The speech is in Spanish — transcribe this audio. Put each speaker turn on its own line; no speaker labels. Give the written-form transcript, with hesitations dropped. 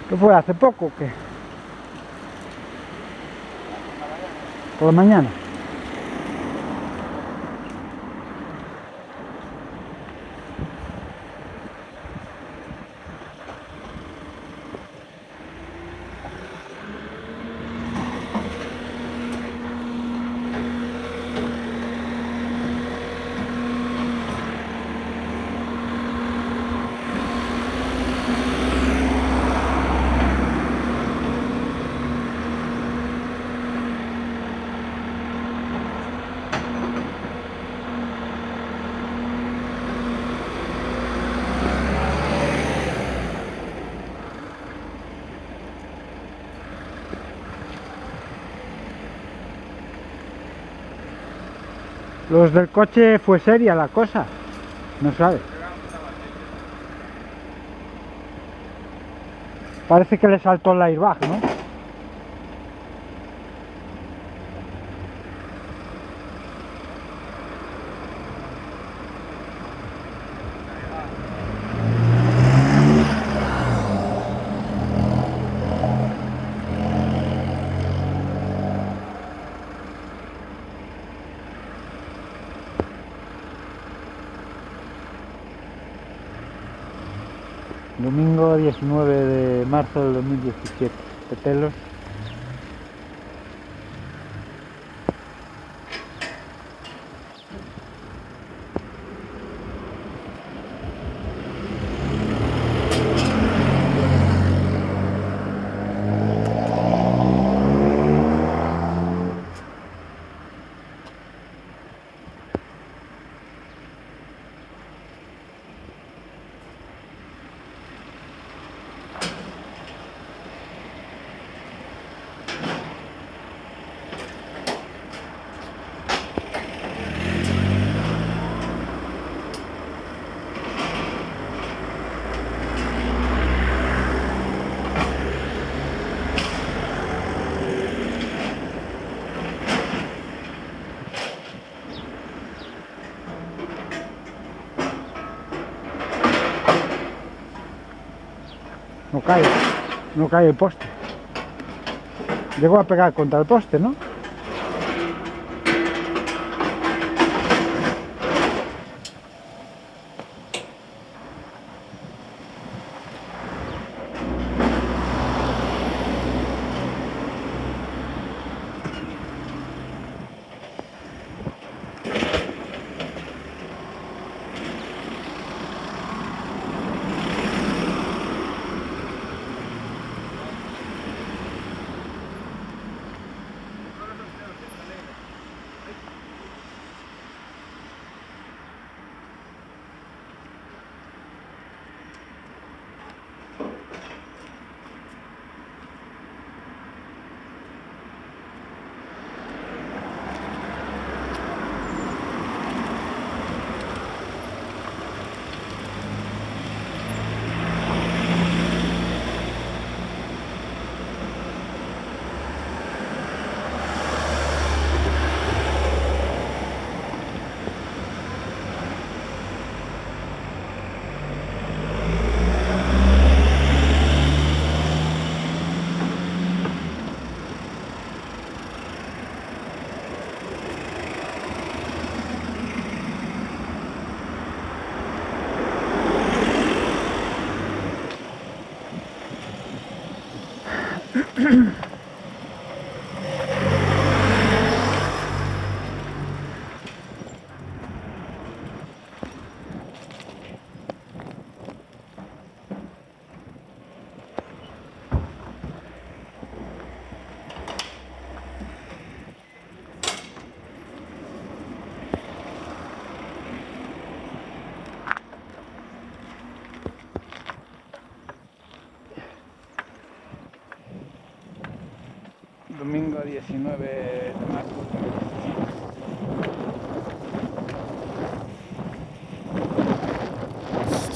¿Qué fue? ¿Hace poco o qué? ¿Por la mañana? Los del coche fue seria la cosa, no sabes. Parece que le saltó el airbag, ¿no? Domingo 19 de marzo del 2017. Petelos. No cae, no cae el poste. Llegó a pegar contra el poste, ¿no? Domingo 19 de marzo.